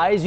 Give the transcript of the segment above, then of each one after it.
IG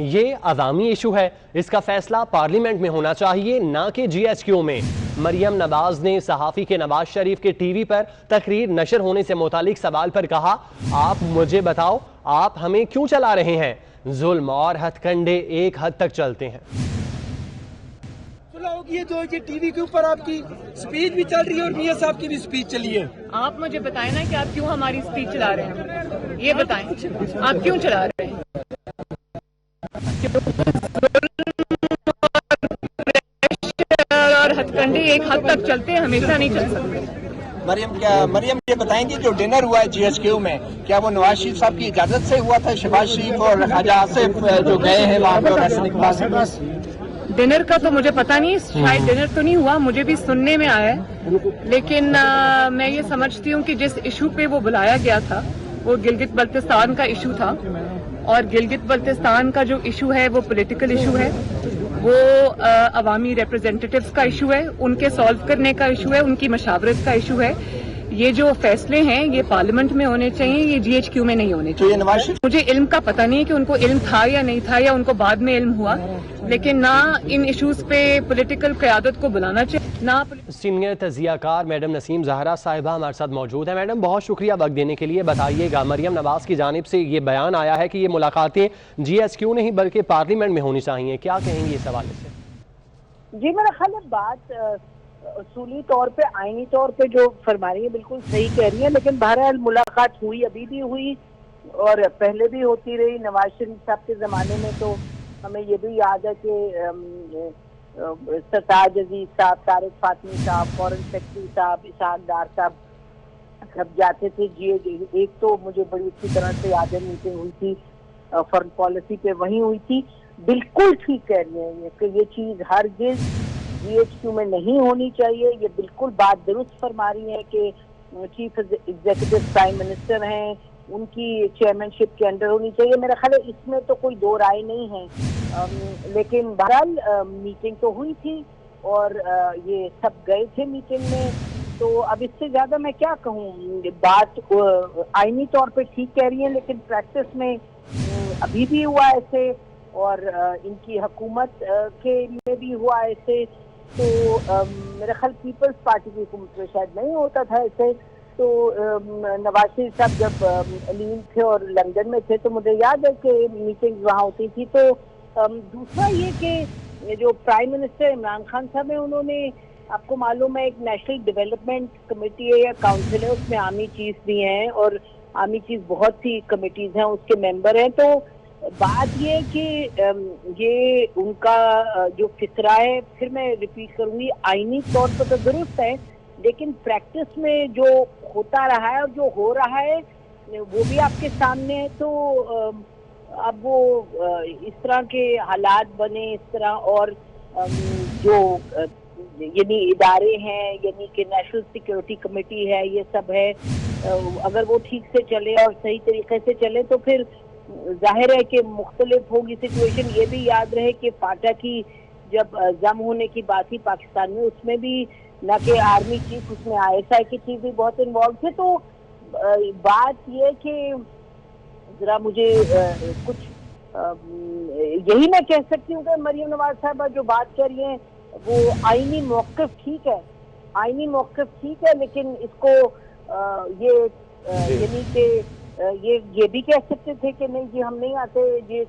یہ عوامی issue ہے، اس کا فیصلہ پارلیمنٹ میں ہونا چاہیے، نہ کہ جی ایچ کیو میں۔ مریم نواز نے صحافی کے نواز شریف کے ٹی وی پر تقریر نشر ہونے سے متعلق سوال پر کہا، آپ مجھے بتاؤ آپ ہمیں کیوں چلا رہے ہیں؟ ظلم اور ہتھ کنڈے ایک حد تک چلتے ہیں۔ یہ جو ٹی وی کے اوپر آپ کی سپیچ بھی چل رہی ہے اور میاں صاحب کی بھی سپیچ چلی ہے، آپ مجھے بتائیں نا کہ آپ کیوں ہماری سپیچ چلا رہے ہیں، یہ بتائیں آپ کیوں چلا رہے ہیں؟ اور ہتھ کنڈے ایک حد تک چلتے ہیں، ہمیشہ نہیں چل سکتے۔ مریم یہ بتائیں گے جو ڈنر ہوا ہے جی ایچ کیو میں، کیا وہ نواز شریف صاحب کی اجازت سے ہوا تھا؟ شہباز شریف اور خواجہ آصف جو گئے ہیں وہاں پہ اور ایسے نکلا؟ ڈنر کا تو مجھے پتا نہیں، شاید ڈنر تو نہیں ہوا، مجھے بھی سننے میں آیا ہے، لیکن میں یہ سمجھتی ہوں کہ جس ایشو پہ وہ بلایا گیا تھا وہ گلگت بلتستان کا ایشو تھا، اور گلگت بلتستان کا جو ایشو ہے وہ پولیٹیکل ایشو ہے، وہ عوامی ریپرزینٹیٹیوز کا ایشو ہے، ان کے سالو کرنے کا ایشو ہے، ان کی مشاورت کا ایشو ہے۔ یہ جو فیصلے ہیں یہ پارلیمنٹ میں ہونے چاہیے، یہ جی ایچ کیو میں نہیں ہونے چاہیے۔ مجھے علم کا پتہ نہیں کہ ان کو علم تھا یا نہیں تھا یا ان کو بعد میں علم ہوا، لیکن نہ ان ایشوز پہ پولیٹیکل قیادت کو بلانا چاہیے نہ۔ سینئر تجزیہ کار میڈم نسیم زہرا صاحبہ ہمارے ساتھ موجود ہیں۔ میڈم بہت شکریہ وقت دینے کے لیے۔ بتائیے گا مریم نواز کی جانب سے یہ بیان آیا ہے کہ یہ ملاقاتیں جی ایچ کیو نہیں بلکہ پارلیمنٹ میں ہونی چاہیے، کیا کہیں گے اس حوالے سے؟ جی میرا خیال ہے بات اصولی طور پہ آئینی طور پہ جو فرما رہی ہے بالکل صحیح کہہ رہی ہے، لیکن بہرحال ملاقات ہوئی، ابھی بھی ہوئی اور پہلے بھی ہوتی رہی۔ نواز شریف صاحب کے زمانے میں تو ہمیں یہ بھی یاد ہے کہ سرتاج عزیز صاحب، طارق فاطمی صاحب، فورن سیکرٹری صاحب، اسحاق ڈار صاحب سب جاتے تھے۔ جی ایک تو مجھے بڑی اچھی طرح سے یاد ہے میٹنگ ہوئی تھی فارن پالیسی پہ، وہیں ہوئی تھی۔ بالکل ٹھیک کہہ رہی ہیں کہ یہ چیز ہرگز جی ایچ کیو میں نہیں ہونی چاہیے، یہ بالکل بات درست فرما رہی ہے کہ چیف ایگزیکٹو پرائم منسٹر ہیں، ان کی چیئرمین شپ کے انڈر ہونی چاہیے۔ میرا خیال ہے اس میں تو کوئی دو رائے نہیں ہے، لیکن بہرحال میٹنگ تو ہوئی تھی اور یہ سب گئے تھے میٹنگ میں، تو اب اس سے زیادہ میں کیا کہوں۔ بات آئینی طور پہ ٹھیک کہہ رہی ہیں لیکن پریکٹس میں ابھی بھی ہوا ایسے اور ان کی حکومت کے میں بھی ہوا ایسے، تو میرا خیال پیپلز پارٹی کی حکومت میں شاید نہیں ہوتا تھا ایسے۔ تو نواز شریف صاحب جب علیم تھے اور لندن میں تھے تو مجھے یاد ہے کہ میٹنگز وہاں ہوتی تھی۔ تو دوسرا یہ کہ جو پرائم منسٹر عمران خان صاحب ہیں، انہوں نے آپ کو معلوم ہے ایک نیشنل ڈیولپمنٹ کمیٹی ہے یا کاؤنسل ہے، اس میں آرمی چیف بھی ہیں اور آرمی چیف بہت سی کمیٹیز ہیں اس کے ممبر ہیں۔ تو بات یہ کہ یہ ان کا جو فکرہ ہے، پھر میں ریپیٹ کروں گی، آئینی طور پر تو درست ہے لیکن پریکٹس میں جو ہوتا رہا ہے اور جو ہو رہا ہے وہ بھی آپ کے سامنے ہے۔ تو اب وہ اس طرح کے حالات بنے، اس طرح اور جو یعنی ادارے ہیں، یعنی کہ نیشنل سیکیورٹی کمیٹی ہے، یہ سب ہے، اگر وہ ٹھیک سے چلے اور صحیح طریقے سے چلے تو پھر ظاہر ہے کہ مختلف ہوگی سچویشن۔ یہ بھی یاد رہے کہ فاٹا کی جب ضم ہونے کی بات تھی پاکستان میں، اس میں بھی نہ کہ آرمی چیف، اس میں آئی ایس آئی کی چیف بھی بہت انوالو تھے۔ تو بات یہ کہ ذرا مجھے کچھ یہی میں کہہ سکتی ہوں کہ مریم نواز صاحبہ جو بات کر رہی ہیں وہ آئینی موقف ٹھیک ہے، آئینی موقف ٹھیک ہے، لیکن اس کو یہ یعنی کہ یہ بھی کہہ سکتے تھے کہ نہیں جی ہم نہیں آتے، جی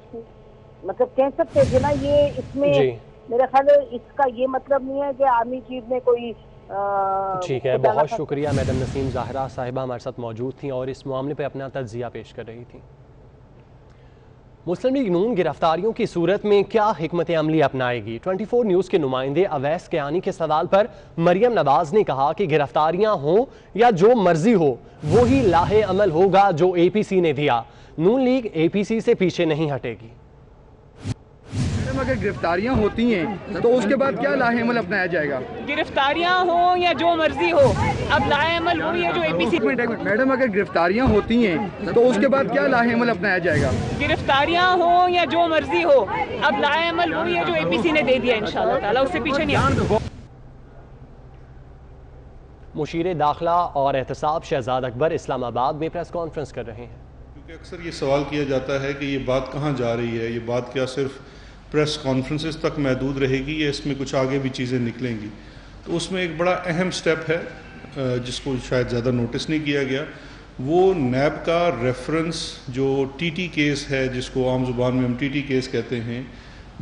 مطلب کہہ سکتے تھے نا۔ یہ اس میں میرا خیال ہے اس کا یہ مطلب نہیں ہے کہ آرمی چیف نے کوئی ٹھیک ہے۔ بہت شکریہ میڈم نسیم زہرا صاحبہ ہمارے ساتھ موجود تھیں اور اس معاملے پہ اپنا تجزیہ پیش کر رہی تھیں۔ مسلم لیگ نون گرفتاریوں کی صورت میں کیا حکمت عملی اپنائے گی؟ 24 نیوز کے نمائندے اویس کیانی کے سوال پر مریم نواز نے کہا کہ گرفتاریاں ہوں یا جو مرضی ہو وہی لاہے عمل ہوگا جو اے پی سی نے دیا۔ نون لیگ اے پی سی سے پیچھے نہیں ہٹے گی۔ اگر گرفتاریاں ہوتی ہیں تو اس کے بعد کیا لاہے عمل اپنایا جائے گا؟ گرفتاریاں ہوں یا جو مرضی ہو، اب لاہے عمل وہی ہے جو اے پی سی۔ میڈم اگر گرفتاریاں ہوتی ہیں تو اس کے بعد کیا لاہے عمل اپنایا جائے گا؟ گرفتاریاں ہوں یا جو مرضی ہو، اب لاہے عمل وہی ہے جو اے پی سی نے دے دیا انشاءاللہ تعالیٰ، اس سے پیچھے نہیں آئیں۔ مشیر داخلہ اور احتساب شہزاد اکبر اسلام آباد میں پریس کانفرنس کر رہے ہیں۔ کیونکہ اکثر یہ سوال کیا جاتا ہے کہ یہ بات کہاں جا رہی ہے، یہ بات کیا صرف پریس کانفرنسز تک محدود رہے گی یا اس میں کچھ آگے بھی چیزیں نکلیں گی؟ تو اس میں ایک بڑا اہم سٹیپ ہے جس کو شاید زیادہ نوٹس نہیں کیا گیا، وہ نیب کا ریفرنس جو ٹی ٹی کیس ہے، جس کو عام زبان میں ہم ٹی ٹی کیس کہتے ہیں،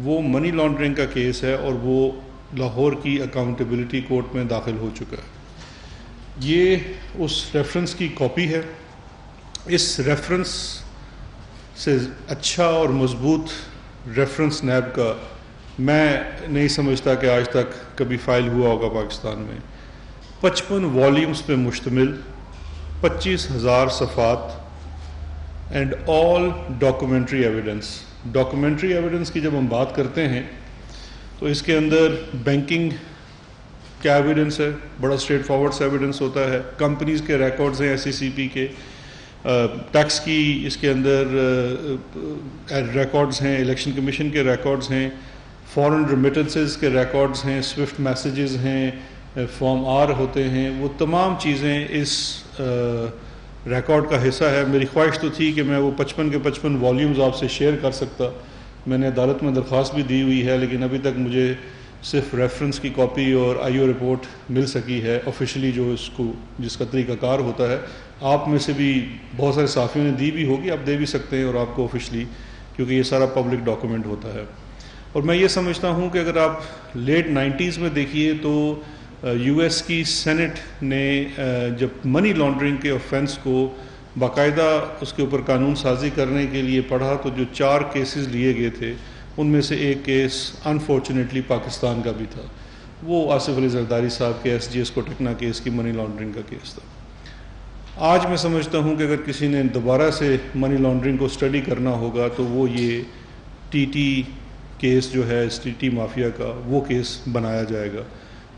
وہ منی لانڈرنگ کا کیس ہے اور وہ لاہور کی اکاؤنٹیبلٹی کورٹ میں داخل ہو چکا ہے۔ یہ اس ریفرنس کی کاپی ہے۔ اس ریفرنس سے اچھا اور مضبوط ریفرنس نیب کا میں نہیں سمجھتا کہ آج تک کبھی فائل ہوا ہوگا پاکستان میں۔ 55 والیومز پہ مشتمل، 25,000 صفحات and all documentary evidence. Documentary evidence کی جب ہم بات کرتے ہیں تو اس کے اندر بینکنگ کیا ایویڈنس ہے، بڑا اسٹریٹ فارورڈ سے ایویڈنس ہوتا ہے، کمپنیز کے ریکارڈز ہیں SECP کے، ٹیکس کی اس کے اندر ریکارڈز ہیں، الیکشن کمیشن کے ریکارڈز ہیں، فارن ریمیٹنسز کے ریکارڈز ہیں، سوئفٹ میسیجز ہیں، فارم آر ہوتے ہیں، وہ تمام چیزیں اس ریکارڈ کا حصہ ہے۔ میری خواہش تو تھی کہ میں وہ 55 کے 55 والیومز آپ سے شیئر کر سکتا، میں نے عدالت میں درخواست بھی دی ہوئی ہے، لیکن ابھی تک مجھے صرف ریفرنس کی کاپی اور IO رپورٹ مل سکی ہے آفیشلی، جو اس کو جس کا طریقہ کار ہوتا ہے۔ آپ میں سے بھی بہت سارے صحافیوں نے دی بھی ہوگی، آپ دے بھی سکتے ہیں اور آپ کو آفیشلی، کیونکہ یہ سارا پبلک ڈاکومنٹ ہوتا ہے۔ اور میں یہ سمجھتا ہوں کہ اگر آپ لیٹ 90s میں دیکھیے تو US کی سینٹ نے جب منی لانڈرنگ کے آفینس کو باقاعدہ اس کے اوپر قانون سازی کرنے کے لیے پڑھا تو جو 4 کیسز لیے گئے تھے ان میں سے ایک کیس انفارچونیٹلی پاکستان کا بھی تھا، وہ آصف علی زرداری صاحب کے SGS کوٹکنا کیس کی منی لانڈرنگ کا کیس تھا۔ آج میں سمجھتا ہوں کہ اگر کسی نے دوبارہ سے منی لانڈرنگ کو اسٹڈی کرنا ہوگا تو وہ یہ TT کیس جو ہے STT مافیا کا، وہ کیس بنایا جائے گا،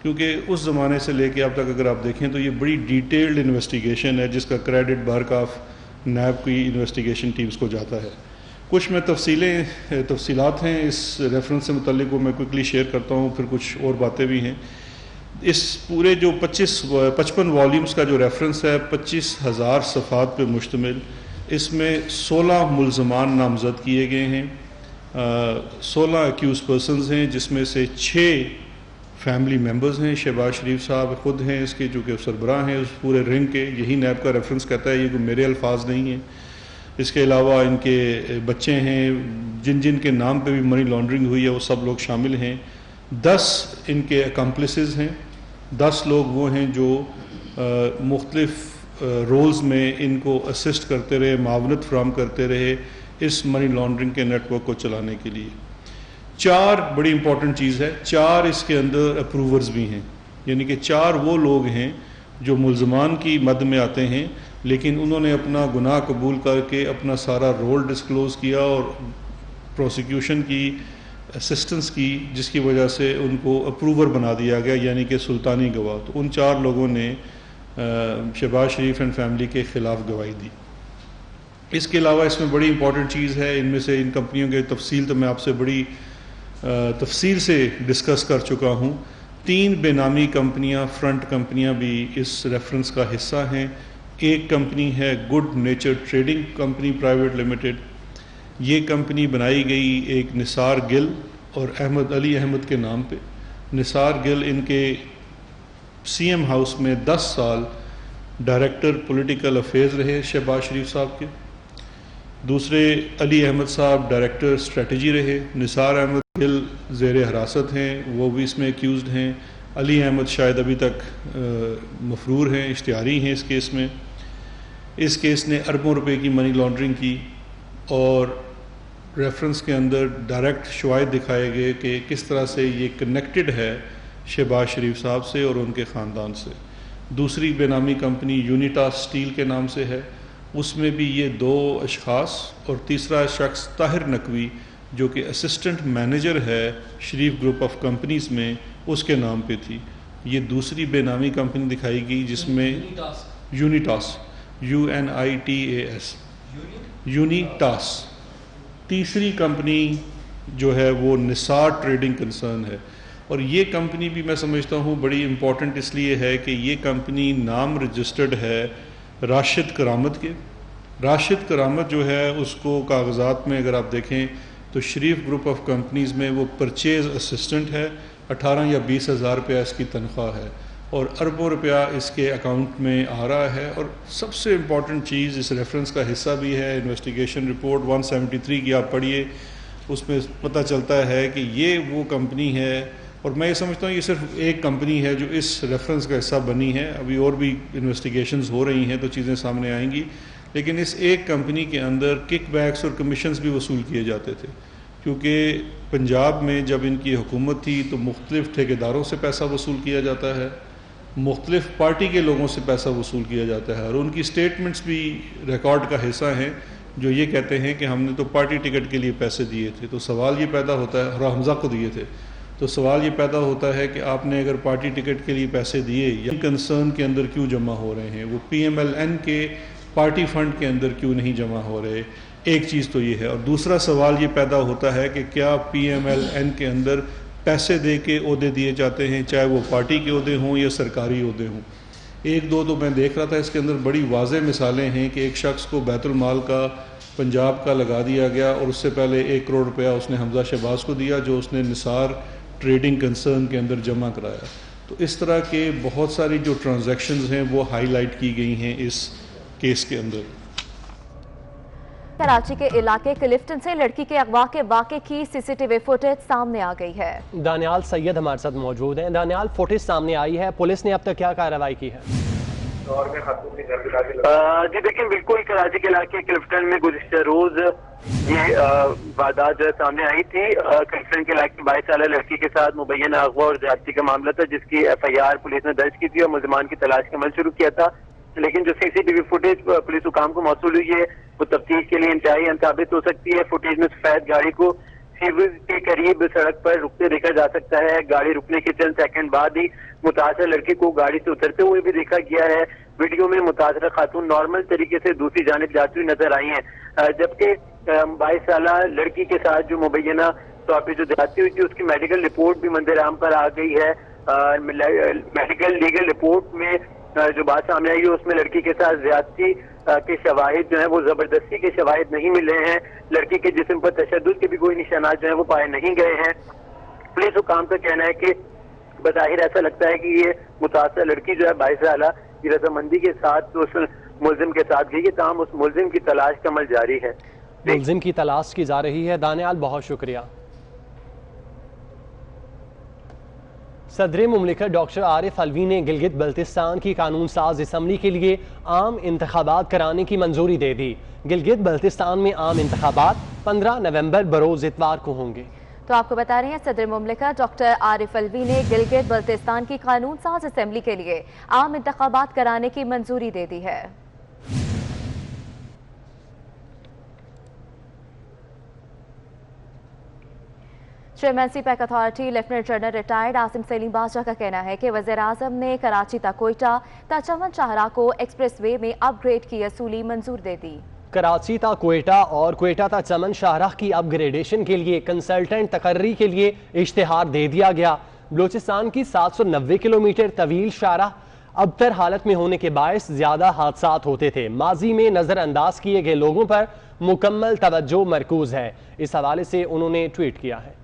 کیونکہ اس زمانے سے لے کے اب تک اگر آپ دیکھیں تو یہ بڑی ڈیٹیلڈ انویسٹیگیشن ہے جس کا کریڈٹ بہرکاف نیب کی انویسٹیگیشن ٹیمز کو جاتا ہے۔ کچھ میں تفصیلات ہیں اس ریفرنس سے متعلق، وہ میں کوئکلی شیئر کرتا ہوں، پھر کچھ اور باتیں بھی ہیں۔ اس پورے جو 55 والیومز کا جو ریفرنس ہے، 25,000 صفحات پہ مشتمل، اس میں 16 ملزمان نامزد کیے گئے ہیں، 16 ایکیوز پرسنز ہیں، جس میں سے 6 فیملی ممبرز ہیں۔ شہباز شریف صاحب خود ہیں اس کے، جو کہ سربراہ ہیں اس پورے رنگ کے، یہی نیب کا ریفرنس کہتا ہے، یہ کوئی میرے الفاظ نہیں ہیں۔ اس کے علاوہ ان کے بچے ہیں، جن کے نام پہ بھی منی لانڈرنگ ہوئی ہے وہ سب لوگ شامل ہیں۔ 10 ان کے اکمپلسز ہیں، 10 لوگ وہ ہیں جو مختلف رولز میں ان کو اسسٹ کرتے رہے، معاونت فراہم کرتے رہے اس منی لانڈرنگ کے نیٹ ورک کو چلانے کے لیے۔ 4 بڑی امپورٹنٹ چیز ہے، 4 اس کے اندر اپروورز بھی ہیں، یعنی کہ 4 وہ لوگ ہیں جو ملزمان کی مد میں آتے ہیں، لیکن انہوں نے اپنا گناہ قبول کر کے اپنا سارا رول ڈسکلوز کیا اور پروسیکیوشن کی اسسٹنس کی، جس کی وجہ سے ان کو اپروور بنا دیا گیا، یعنی کہ سلطانی گواہ۔ تو ان 4 لوگوں نے شہباز شریف اینڈ فیملی کے خلاف گواہی دی۔ اس کے علاوہ اس میں بڑی امپورٹنٹ چیز ہے، ان میں سے ان کمپنیوں کے تفصیل تو میں آپ سے بڑی تفصیل سے ڈسکس کر چکا ہوں۔ 3 بے نامی کمپنیاں، فرنٹ کمپنیاں بھی اس ریفرنس کا حصہ ہیں۔ ایک کمپنی ہے good nature trading company private limited, یہ کمپنی بنائی گئی ایک نثار گل اور احمد علی احمد کے نام پہ۔ نثار گل ان کے CM ہاؤس میں 10 سال ڈائریکٹر پولیٹیکل افیئرز رہے شہباز شریف صاحب کے۔ دوسرے علی احمد صاحب ڈائریکٹر اسٹریٹجی رہے۔ نثار احمد گل زیر حراست ہیں، وہ بھی اس میں ایکیوزڈ ہیں۔ علی احمد شاید ابھی تک مفرور ہیں، اشتہاری ہیں اس کیس میں۔ اس کیس نے اربوں روپے کی منی لانڈرنگ کی اور ریفرنس کے اندر ڈائریکٹ شواہد دکھائے گئے کہ کس طرح سے یہ کنیکٹڈ ہے شہباز شریف صاحب سے اور ان کے خاندان سے۔ دوسری بے نامی کمپنی یونیٹاس اسٹیل کے نام سے ہے، اس میں بھی یہ 2 اشخاص اور تیسرا شخص طاہر نقوی جو کہ اسسٹنٹ مینیجر ہے شریف گروپ آف کمپنیز میں، اس کے نام پہ تھی۔ یہ دوسری بے نامی کمپنی دکھائی گئی جس میں یونیٹاس UNITAS یونیٹاس۔ تیسری کمپنی جو ہے وہ نثار ٹریڈنگ کنسرن ہے، اور یہ کمپنی بھی میں سمجھتا ہوں بڑی امپورٹنٹ اس لیے ہے کہ یہ کمپنی نام رجسٹرڈ ہے راشد کرامت کے، راشد کرامت جو ہے اس کو کاغذات میں اگر آپ دیکھیں تو شریف گروپ آف کمپنیز میں وہ پرچیز اسسٹنٹ ہے، 18 یا 20 ہزار روپیہ اس کی تنخواہ ہے اور اربوں روپیہ اس کے اکاؤنٹ میں آ رہا ہے. اور سب سے امپورٹنٹ چیز اس ریفرنس کا حصہ بھی ہے انویسٹیگیشن رپورٹ 173 کی، آپ پڑھیے، اس میں پتہ چلتا ہے کہ یہ وہ کمپنی ہے. اور میں یہ سمجھتا ہوں یہ صرف ایک کمپنی ہے جو اس ریفرنس کا حصہ بنی ہے، ابھی اور بھی انویسٹیگیشنز ہو رہی ہیں تو چیزیں سامنے آئیں گی، لیکن اس ایک کمپنی کے اندر کک بیکس اور کمیشنز بھی وصول کیے جاتے تھے، کیونکہ پنجاب میں جب ان کی حکومت تھی تو مختلف ٹھیکیداروں سے پیسہ وصول کیا جاتا ہے، مختلف پارٹی کے لوگوں سے پیسہ وصول کیا جاتا ہے، اور ان کی سٹیٹمنٹس بھی ریکارڈ کا حصہ ہیں جو یہ کہتے ہیں کہ ہم نے تو پارٹی ٹکٹ کے لیے پیسے دیے تھے. تو سوال یہ پیدا ہوتا ہے، اور حمزہ کو دیے تھے، تو سوال یہ پیدا ہوتا ہے کہ آپ نے اگر پارٹی ٹکٹ کے لیے پیسے دیے یا کنسرن کے اندر کیوں جمع ہو رہے ہیں، وہ پی ایم ایل این کے پارٹی فنڈ کے اندر کیوں نہیں جمع ہو رہے. ایک چیز تو یہ ہے، اور دوسرا سوال یہ پیدا ہوتا ہے کہ کیا پی ایم ایل این کے اندر پیسے دے کے عہدے دیے جاتے ہیں، چاہے وہ پارٹی کے عہدے ہوں یا سرکاری عہدے ہوں. ایک دو تو میں دیکھ رہا تھا اس کے اندر بڑی واضح مثالیں ہیں کہ ایک شخص کو بیت المال کا پنجاب کا لگا دیا گیا اور اس سے پہلے 1 کروڑ روپیہ اس نے حمزہ شہباز کو دیا جو اس نے نثار ٹریڈنگ کنسرن کے اندر جمع کرایا. تو اس طرح کے بہت ساری جو ٹرانزیکشنز ہیں وہ ہائی لائٹ کی گئی ہیں اس کیس کے اندر. کراچی کے علاقے کلفٹن سے لڑکی کے اغوا کے واقعے کی سی سی ٹی وی فوٹیج سامنے آ گئی ہے. دانیال سید ہمارے ساتھ موجود ہیں. دانیال، فوٹیج سامنے آئی ہے، پولیس نے اب تک کیا کارروائی کی ہے؟ جی دیکھیں، بالکل کراچی کے علاقے کلفٹن میں گزشتہ روز یہ واردات جو ہے سامنے آئی تھی. کلفٹن کے علاقے 22 سالہ لڑکی کے ساتھ مبینہ اغوا اور زیادتی کا معاملہ تھا، جس کی ایف آئی آر پولیس نے درج کی تھی اور ملزمان کی تلاش کا عمل شروع کیا تھا. لیکن جو C C T V footage police حکام کو موصول ہوئی ہے وہ تفتیش کے لیے انتہائی اہم ثابت ہو سکتی ہے. فوٹیج میں سفید گاڑی کو سیوریج کے قریب سڑک پر رکتے دیکھا جا سکتا ہے. گاڑی رکنے کے چند سیکنڈ بعد ہی متاثرہ لڑکی کو گاڑی سے اترتے ہوئے بھی دیکھا گیا ہے. ویڈیو میں متاثرہ خاتون نارمل طریقے سے دوسری جانب جاتی ہوئی نظر آئی ہیں، جبکہ 22 سالہ لڑکی کے ساتھ جو مبینہ طور پہ جو زیادتی ہوئی تھی اس کی میڈیکل رپورٹ بھی منظر عام پر آ گئی ہے. میڈیکل لیگل رپورٹ میں جو بات سامنے آئی ہے اس میں لڑکی کے ساتھ زیادتی کے شواہد جو ہیں وہ زبردستی کے شواہد نہیں ملے ہیں. لڑکی کے جسم پر تشدد کے بھی کوئی نشانات جو ہیں وہ پائے نہیں گئے ہیں. پولیس حکام کا کہنا ہے کہ بظاہر ایسا لگتا ہے کہ یہ متاثرہ لڑکی جو ہے 22 سالہ یہ رضامندی کے ساتھ اس ملزم کے ساتھ گئی ہے، تاہم اس ملزم کی تلاش کا عمل جاری ہے. ملزم کی تلاش کی جا رہی ہے. دانیال، بہت شکریہ. صدر مملکت ڈاکٹر عارف علوی نے گلگت بلتستان کی قانون ساز اسمبلی کے لیے عام انتخابات کرانے کی منظوری دے دی. گلگت بلتستان میں عام انتخابات 15 نومبر بروز اتوار کو ہوں گے. تو آپ کو بتا رہے ہیں صدر مملکت ڈاکٹر عارف علوی نے گلگت بلتستان کی قانون ساز اسمبلی کے لیے عام انتخابات کرانے کی منظوری دے دی ہے. Chairman CPEC authority lieutenant general retired Asim Saleem بادشاہ کا کہنا ہے کہ وزیر اعظم نے کراچی تا کوئٹہ تا چمن شاہراہ کو ایکسپریس وے میں اپ گریڈ کی اصولی منظور دے دی. کراچی تا کوئٹہ اور کوئٹہ تا چمن شاہراہ کی اپ گریڈیشن کے لیے کنسلٹنٹ تقرری کے لیے اشتہار دے دیا گیا. بلوچستان کی 790 کلومیٹر طویل شاہراہ ابتر حالت میں ہونے کے باعث زیادہ حادثات ہوتے تھے. ماضی میں نظر انداز کیے گئے لوگوں پر مکمل توجہ مرکوز ہے. اس حوالے سے انہوں نے ٹویٹ کیا ہے.